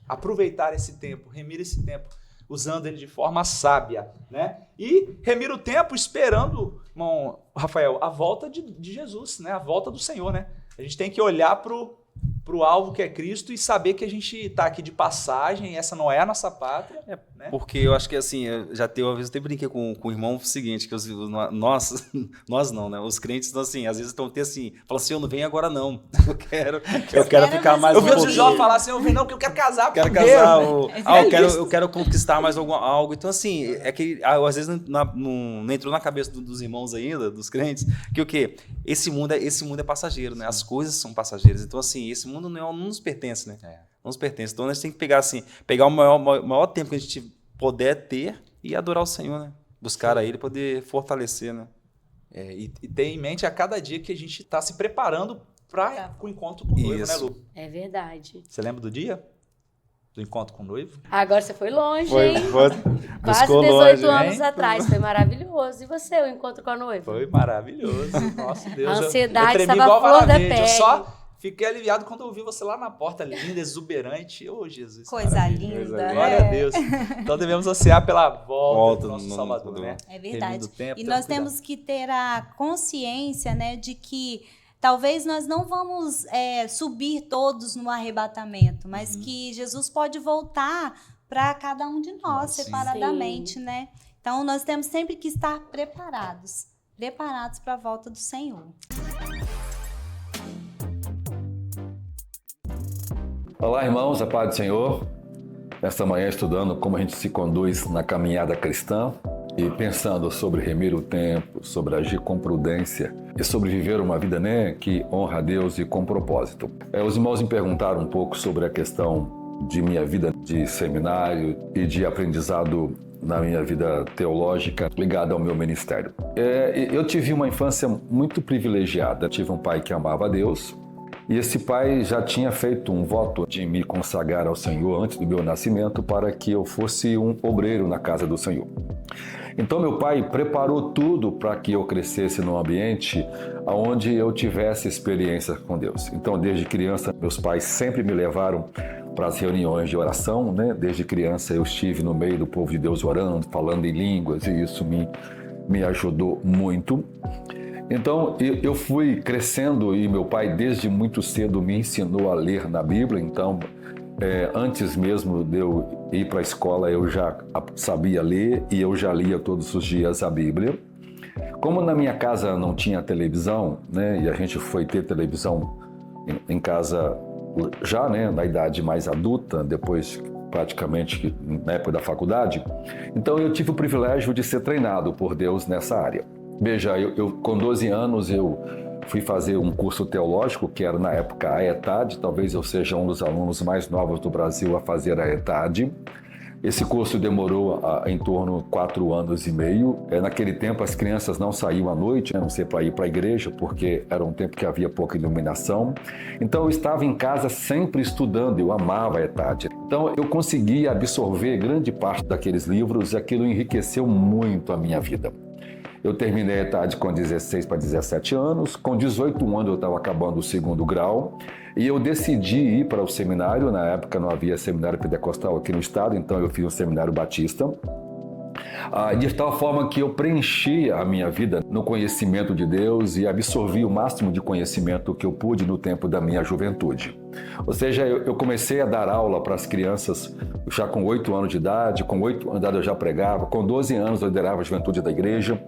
aproveitar esse tempo, remir esse tempo, usando ele de forma sábia, né? E remir o tempo esperando, irmão Rafael, a volta de Jesus, né? A volta do Senhor, né? A gente tem que olhar pro alvo que é Cristo e saber que a gente está aqui de passagem, essa não é a nossa pátria. Né? Porque eu acho que assim, uma vez eu até brinquei com o irmão o seguinte, que nós não, né? Os crentes, assim, às vezes estão até assim, falam assim, eu não venho agora não, eu quero ficar mais um pouquinho. Eu vi o Jó falar assim, eu venho não, porque eu quero casar primeiro. Quero casar, eu quero conquistar mais algo. Então assim, é que às vezes não entrou na cabeça dos irmãos ainda, dos crentes, que o quê? Esse mundo é passageiro, né? As coisas são passageiras. Então assim, esse mundo não nos pertence, né? Não nos pertence. Então a gente tem que pegar o maior tempo que a gente puder ter e adorar o Senhor, né? Buscar a Ele, poder fortalecer, né? E ter em mente a cada dia que a gente está se preparando para o encontro com o noivo, né, Lu? É verdade. Você lembra do dia? Do encontro com o noivo? Agora você foi longe, hein? Quase 18 longe, anos atrás. Foi maravilhoso. E você, o encontro com a noiva? Foi maravilhoso. Nossa Deus. A ansiedade estava igual flor da verde. pele. Eu só fiquei aliviado quando eu vi você lá na porta, linda, exuberante. Ô, Jesus. Coisa linda, né? Glória a Deus. Então devemos ansiar pela volta do nosso Salvador, né? É verdade. Tempo, e nós temos que ter a consciência, né, de que talvez nós não vamos subir todos no arrebatamento, mas que Jesus pode voltar para cada um de nós separadamente, né? Então nós temos sempre que estar preparados para a volta do Senhor. Olá, irmãos, a paz do Senhor. Nesta manhã estudando como a gente se conduz na caminhada cristã e pensando sobre remir o tempo, sobre agir com prudência e sobre viver uma vida, né, que honra a Deus e com propósito. Os irmãos me perguntaram um pouco sobre a questão de minha vida de seminário e de aprendizado na minha vida teológica ligada ao meu ministério. Eu tive uma infância muito privilegiada. Tive um pai que amava a Deus e esse pai já tinha feito um voto de me consagrar ao Senhor antes do meu nascimento para que eu fosse um obreiro na casa do Senhor. Então meu pai preparou tudo para que eu crescesse num ambiente onde eu tivesse experiência com Deus. Então desde criança meus pais sempre me levaram para as reuniões de oração, né? Desde criança eu estive no meio do povo de Deus orando, falando em línguas e isso me ajudou muito. Então eu fui crescendo e meu pai desde muito cedo me ensinou a ler na Bíblia. Então antes mesmo de eu ir para a escola eu já sabia ler e eu já lia todos os dias a Bíblia. Como na minha casa não tinha televisão, né, e a gente foi ter televisão em casa já, né, na idade mais adulta, depois praticamente na época da faculdade, então eu tive o privilégio de ser treinado por Deus nessa área. Veja, eu com 12 anos eu fui fazer um curso teológico, que era na época a ETAD, talvez eu seja um dos alunos mais novos do Brasil a fazer a ETAD. Esse curso demorou em torno de 4 anos e meio. Naquele tempo as crianças não saíam à noite, a não ser para ir para a igreja, porque era um tempo que havia pouca iluminação. Então eu estava em casa sempre estudando, eu amava a ETAD. Então eu consegui absorver grande parte daqueles livros e aquilo enriqueceu muito a minha vida. Eu terminei a ETAD com 16 para 17 anos, com 18 anos eu estava acabando o 2º grau e eu decidi ir para o seminário. Na época não havia seminário pentecostal aqui no estado, então eu fiz um seminário batista. De tal forma que eu preenchi a minha vida no conhecimento de Deus e absorvi o máximo de conhecimento que eu pude no tempo da minha juventude. Ou seja, eu comecei a dar aula para as crianças já com 8 anos de idade, com 8 anos de idade eu já pregava, com 12 anos eu liderava a juventude da igreja.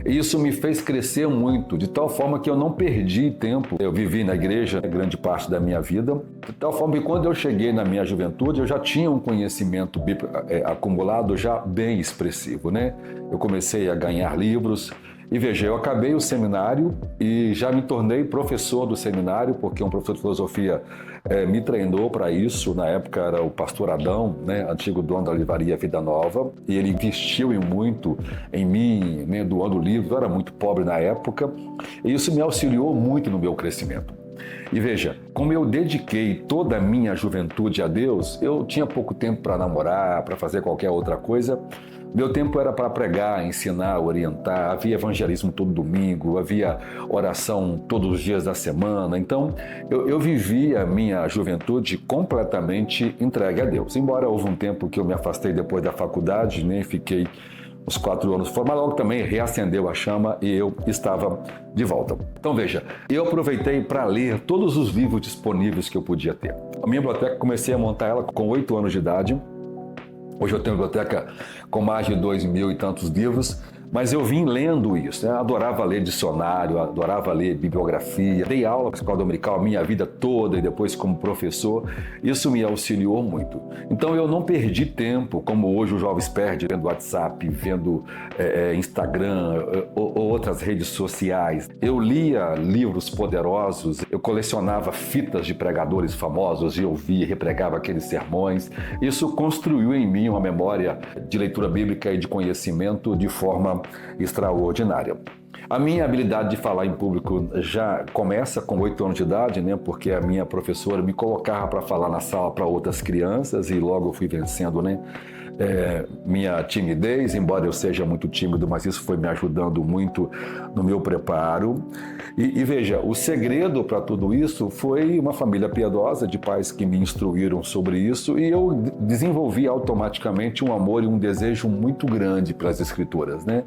E isso me fez crescer muito, de tal forma que eu não perdi tempo. Eu vivi na igreja grande parte da minha vida, de tal forma que quando eu cheguei na minha juventude, eu já tinha um conhecimento bíblico acumulado já bem expressivo, né? Eu comecei a ganhar livros. E veja, eu acabei o seminário e já me tornei professor do seminário, porque um professor de filosofia me treinou para isso. Na época era o pastor Adão, né, antigo dono da livraria Vida Nova, e ele investiu muito em mim, né, doando livros. Eu era muito pobre na época e isso me auxiliou muito no meu crescimento. E veja, como eu dediquei toda a minha juventude a Deus, eu tinha pouco tempo para namorar, para fazer qualquer outra coisa. Meu tempo era para pregar, ensinar, orientar, havia evangelismo todo domingo, havia oração todos os dias da semana. Então, eu vivi a minha juventude completamente entregue a Deus. Embora houve um tempo que eu me afastei depois da faculdade, né, fiquei uns 4 anos fora, mas logo também reacendeu a chama e eu estava de volta. Então veja, eu aproveitei para ler todos os livros disponíveis que eu podia ter. A minha biblioteca, comecei a montar ela com 8 anos de idade. Hoje eu tenho uma biblioteca com mais de 2.000 e tantos livros, mas eu vim lendo isso, né? Adorava ler dicionário, adorava ler bibliografia, dei aula na escola dominical a minha vida toda e depois como professor, isso me auxiliou muito. Então eu não perdi tempo, como hoje os jovens perdem, vendo WhatsApp, vendo Instagram ou outras redes sociais. Eu lia livros poderosos, eu colecionava fitas de pregadores famosos e ouvia e repregava aqueles sermões. Isso construiu em mim uma memória de leitura bíblica e de conhecimento de forma extraordinária. A minha habilidade de falar em público já começa com 8 anos de idade, né? Porque a minha professora me colocava para falar na sala para outras crianças e logo eu fui vencendo, né? minha timidez, embora eu seja muito tímido, mas isso foi me ajudando muito no meu preparo. E veja, o segredo para tudo isso foi uma família piedosa, de pais que me instruíram sobre isso, e eu desenvolvi automaticamente um amor e um desejo muito grande pelas Escrituras, né?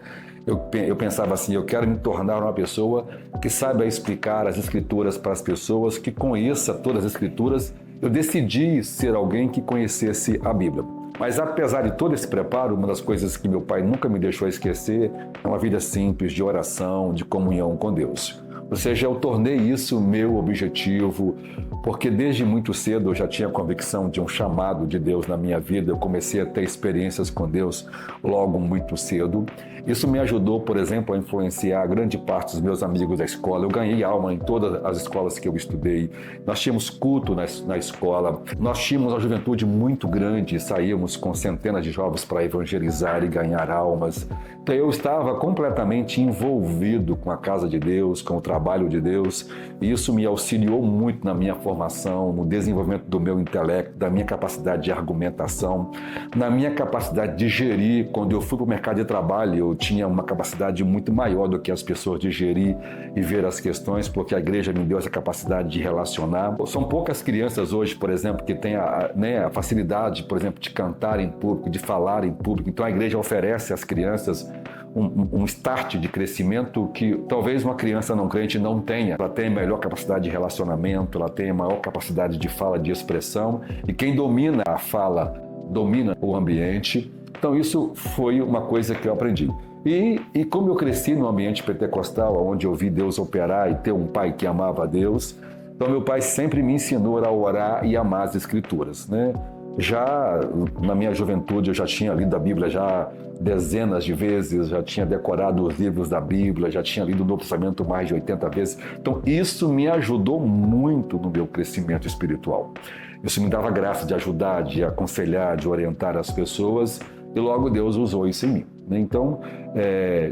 Eu pensava assim, eu quero me tornar uma pessoa que saiba explicar as Escrituras para as pessoas, que conheça todas as Escrituras. Eu decidi ser alguém que conhecesse a Bíblia. Mas apesar de todo esse preparo, uma das coisas que meu pai nunca me deixou esquecer é uma vida simples de oração, de comunhão com Deus. Ou seja, eu tornei isso meu objetivo, porque desde muito cedo eu já tinha convicção de um chamado de Deus na minha vida. Eu comecei a ter experiências com Deus logo muito cedo. Isso me ajudou, por exemplo, a influenciar grande parte dos meus amigos da escola. Eu ganhei alma em todas as escolas que eu estudei. Nós tínhamos culto na escola. Nós tínhamos uma juventude muito grande. Saíamos com centenas de jovens para evangelizar e ganhar almas. Então eu estava completamente envolvido com a casa de Deus, com o trabalho de Deus. E isso me auxiliou muito na minha formação, no desenvolvimento do meu intelecto, da minha capacidade de argumentação, na minha capacidade de gerir. Quando eu fui para o mercado de trabalho, eu tinha uma capacidade muito maior do que as pessoas de gerir e ver as questões, porque a igreja me deu essa capacidade de relacionar. São poucas crianças hoje, por exemplo, que têm a facilidade, por exemplo, de cantar em público, de falar em público. Então a igreja oferece às crianças um start de crescimento que talvez uma criança não crente não tenha. Ela tem melhor capacidade de relacionamento, ela tem maior capacidade de fala, de expressão, e quem domina a fala, domina o ambiente. Então isso foi uma coisa que eu aprendi. E como eu cresci no ambiente pentecostal, onde eu vi Deus operar e ter um pai que amava a Deus, então meu pai sempre me ensinou a orar e amar as Escrituras, né? Já na minha juventude eu já tinha lido a Bíblia já dezenas de vezes, já tinha decorado os livros da Bíblia, já tinha lido o Novo Testamento mais de 80 vezes. Então isso me ajudou muito no meu crescimento espiritual. Isso me dava graça de ajudar, de aconselhar, de orientar as pessoas, e logo Deus usou isso em mim. Então,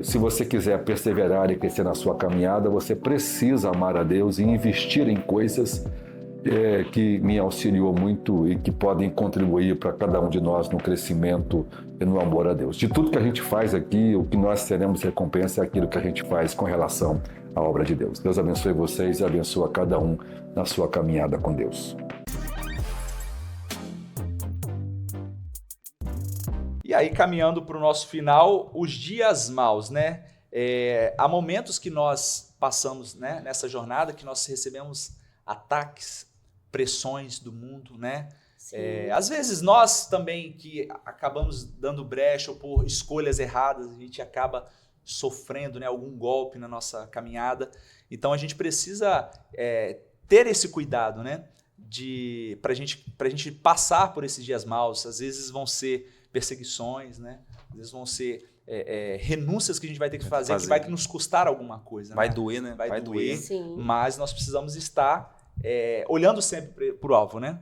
se você quiser perseverar e crescer na sua caminhada, você precisa amar a Deus e investir em coisas que me auxiliou muito e que podem contribuir para cada um de nós no crescimento e no amor a Deus. De tudo que a gente faz aqui, o que nós teremos recompensa é aquilo que a gente faz com relação à obra de Deus. Deus abençoe vocês e abençoe cada um na sua caminhada com Deus. E aí, caminhando para o nosso final, os dias maus, né? Há momentos que nós passamos, né, nessa jornada, que nós recebemos ataques, pressões do mundo, né? Às vezes nós também que acabamos dando brecha ou por escolhas erradas, a gente acaba sofrendo, né, algum golpe na nossa caminhada. Então a gente precisa ter esse cuidado, né? Pra gente passar por esses dias maus. Às vezes vão ser perseguições, né? Às vezes vão ser renúncias que a gente vai ter que fazer, que vai nos custar alguma coisa. Vai né? doer, né? Vai doer, Sim. mas nós precisamos estar olhando sempre para o alvo, né?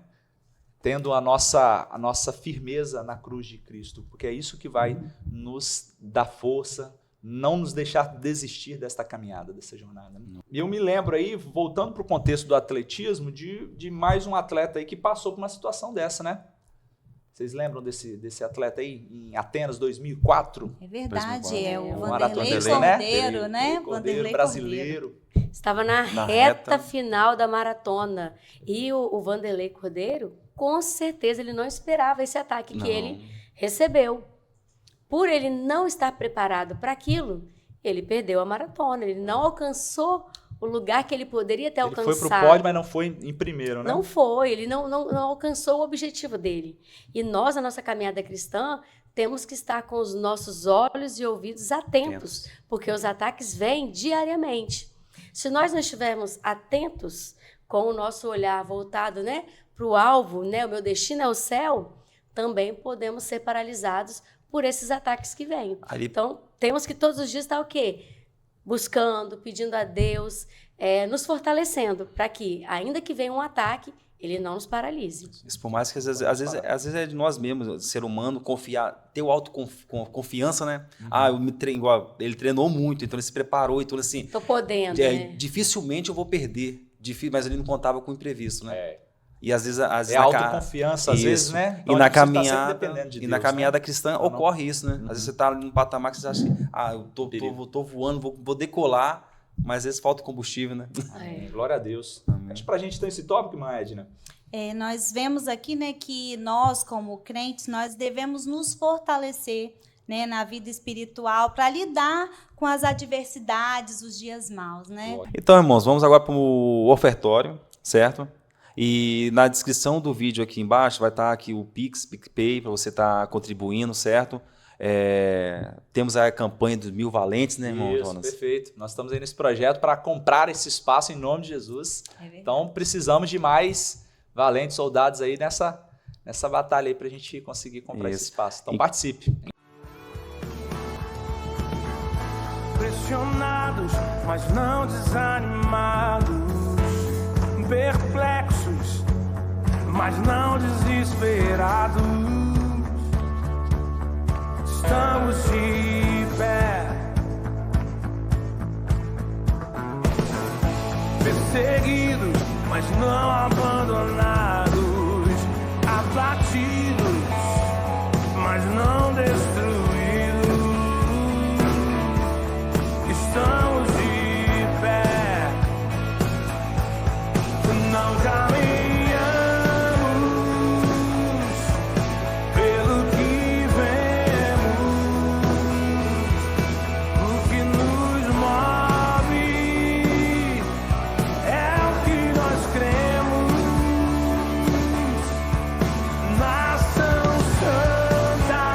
Tendo a nossa firmeza na cruz de Cristo, porque é isso que vai nos dar força, não nos deixar desistir desta caminhada, dessa jornada. E eu me lembro aí, voltando para o contexto do atletismo, de mais um atleta aí que passou por uma situação dessa, né? Vocês lembram desse atleta aí, em Atenas, 2004? É verdade, é o Maratona Vanderlei Cordeiro, né? Cordeiro brasileiro. Estava na reta final da maratona. E o Vanderlei Cordeiro, com certeza, ele não esperava esse ataque que ele recebeu. Por ele não estar preparado para aquilo, ele perdeu a maratona. Ele não alcançou o lugar que ele poderia ter alcançado. Ele foi para o pódio, mas não foi em primeiro, né? Não foi, ele não alcançou o objetivo dele. E nós, na nossa caminhada cristã, temos que estar com os nossos olhos e ouvidos atentos, porque os ataques vêm diariamente. Se nós não estivermos atentos, com o nosso olhar voltado, né, para o alvo, né, o meu destino é o céu, também podemos ser paralisados por esses ataques que vêm. Então, temos que todos os dias estar o quê? Buscando, pedindo a Deus, nos fortalecendo, para que, ainda que venha um ataque, ele não nos paralise. Isso, por mais que às vezes é de nós mesmos, ser humano, confiar, ter o autoconfiança, né? Ele treinou muito, então ele se preparou, então assim... Estou podendo, né? Dificilmente eu vou perder, mas ele não contava com o imprevisto, né? E às vezes É autoconfiança, às vezes, né? E Então, na a gente tá sempre caminhada, dependendo de e na Deus, caminhada né? cristã Não. ocorre isso, né? Às vezes você está num patamar que você acha que eu tô voando, vou decolar, mas às vezes falta combustível, né? Glória a Deus. Acho que pra gente ter esse tópico, irmã Edna. Nós vemos aqui, né, que nós, como crentes, nós devemos nos fortalecer, né, na vida espiritual para lidar com as adversidades, os dias maus, né? Então, irmãos, vamos agora para o ofertório, certo? E na descrição do vídeo aqui embaixo vai estar aqui o Pix, PicPay, para você estar contribuindo, certo? Temos a campanha dos 1000 valentes, né, irmão Isso, Jonas? perfeito. Nós estamos aí nesse projeto para comprar esse espaço em nome de Jesus. Então, precisamos de mais valentes soldados aí nessa batalha aí para a gente conseguir comprar esse espaço. Então, participe. Pressionados, mas não desanimados, perplexos, mas não desesperados, estamos de pé, perseguidos, mas não abandonados, abatidos, mas não destruídos. Estamos de pé, não caminhamos pelo que vemos, o que nos move é o que nós cremos, nação santa,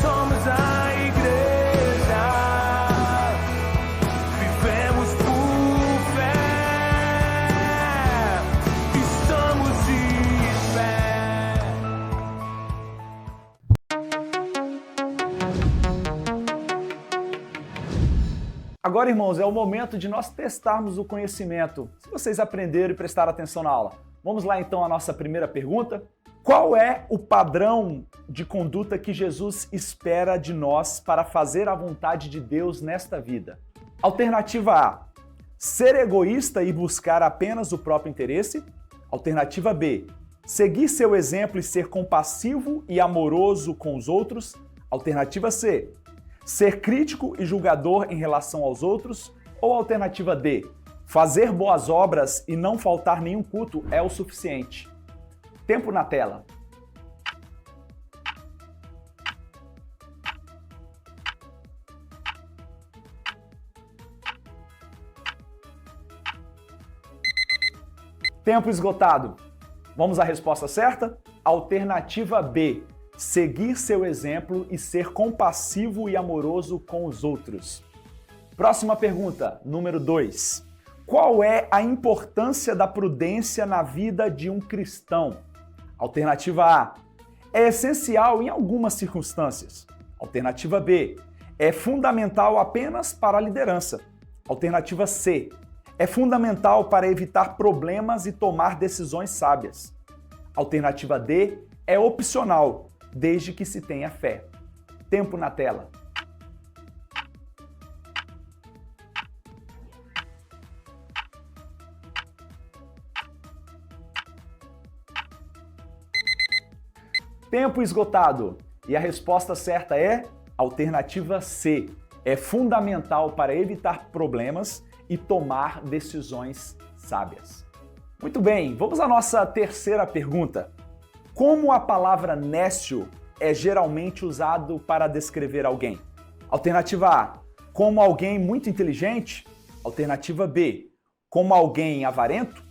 somos a igreja. Vivemos por fé, estamos de pé. Agora, irmãos, é o momento de nós testarmos o conhecimento. Se vocês aprenderam e prestaram atenção na aula. Vamos lá então à nossa primeira pergunta. Qual é o padrão de conduta que Jesus espera de nós para fazer a vontade de Deus nesta vida? Alternativa A: ser egoísta e buscar apenas o próprio interesse. Alternativa B: seguir seu exemplo e ser compassivo e amoroso com os outros. Alternativa C: ser crítico e julgador em relação aos outros. Ou alternativa D: fazer boas obras e não faltar nenhum culto é o suficiente. Tempo na tela. Tempo esgotado. Vamos à resposta certa? Alternativa B: seguir seu exemplo e ser compassivo e amoroso com os outros. Próxima pergunta, número 2. Qual é a importância da prudência na vida de um cristão? Alternativa A: é essencial em algumas circunstâncias. Alternativa B: é fundamental apenas para a liderança. Alternativa C: é fundamental para evitar problemas e tomar decisões sábias. Alternativa D: é opcional, desde que se tenha fé. Tempo na tela. Tempo esgotado. E a resposta certa é alternativa C. É fundamental para evitar problemas e tomar decisões sábias. Muito bem, vamos à nossa terceira pergunta. Como a palavra nécio é geralmente usado para descrever alguém? Alternativa A: como alguém muito inteligente. Alternativa B: como alguém avarento.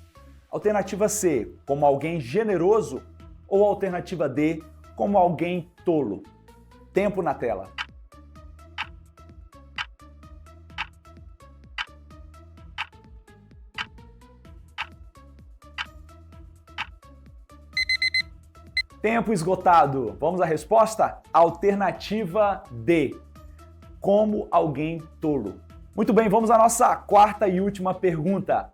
Alternativa C: como alguém generoso. Ou alternativa D: como alguém tolo. Tempo na tela. Tempo esgotado. Vamos à resposta? Alternativa D: como alguém tolo. Muito bem, vamos à nossa quarta e última pergunta.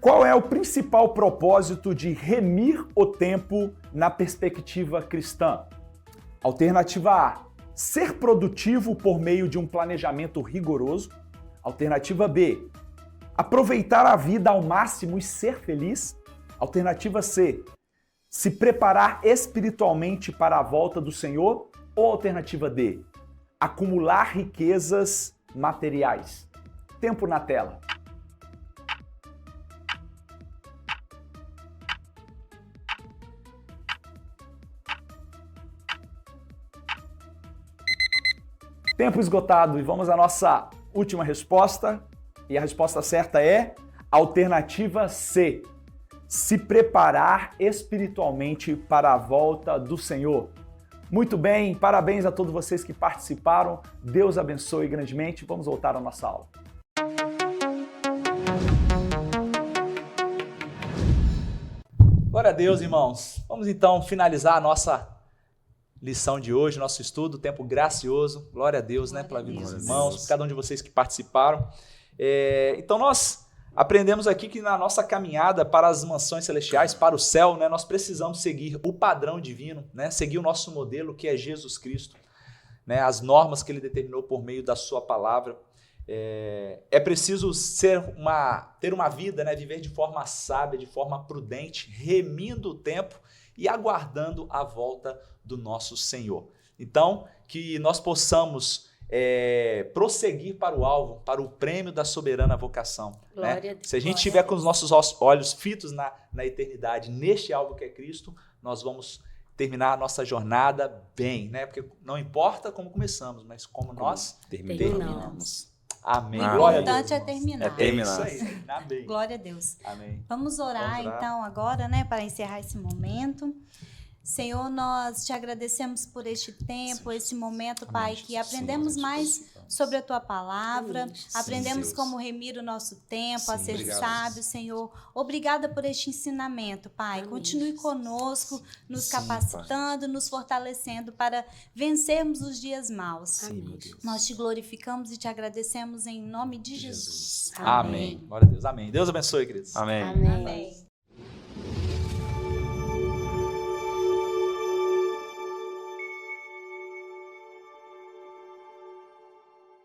Qual é o principal propósito de remir o tempo na perspectiva cristã? Alternativa A: ser produtivo por meio de um planejamento rigoroso. Alternativa B: aproveitar a vida ao máximo e ser feliz. Alternativa C, se preparar espiritualmente para a volta do Senhor. Ou alternativa D, acumular riquezas materiais. Tempo na tela. Tempo esgotado e vamos à nossa última resposta. E a resposta certa é alternativa C. Se preparar espiritualmente para a volta do Senhor. Muito bem, parabéns a todos vocês que participaram. Deus abençoe grandemente. Vamos voltar à nossa aula. Glória a Deus, irmãos. Vamos então finalizar a nossa lição de hoje, nosso estudo, tempo gracioso. Glória a Deus, né, pela vida dos irmãos, por cada um de vocês que participaram. Então nós aprendemos aqui que na nossa caminhada para as mansões celestiais, para o céu, né, nós precisamos seguir o padrão divino, né, seguir o nosso modelo, que é Jesus Cristo, né, as normas que ele determinou por meio da sua palavra. É preciso ter uma vida, né, viver de forma sábia, de forma prudente, remindo o tempo e aguardando a volta do nosso Senhor. Então, que nós possamos prosseguir para o alvo, para o prêmio da soberana vocação. Glória a Né? Deus. Se a gente estiver com os nossos olhos fitos na eternidade, neste alvo que é Cristo, nós vamos terminar a nossa jornada bem, né? Porque não importa como começamos, mas como nós terminamos. Amém. O Glória a importante Deus, é terminar. terminar. É isso aí. Amém. Glória a Deus. Amém. Vamos orar, então agora, né, para encerrar esse momento. Senhor, nós te agradecemos por este tempo, esse momento, Pai, que aprendemos mais sobre a Tua palavra, aprendemos como remir o nosso tempo, a ser sábio, Senhor. Obrigada por este ensinamento, Pai. Continue conosco, nos capacitando, nos fortalecendo para vencermos os dias maus. Nós te glorificamos e te agradecemos em nome de Jesus. Amém. Glória a Deus. Amém. Deus abençoe, queridos. Amém. Amém. Amém.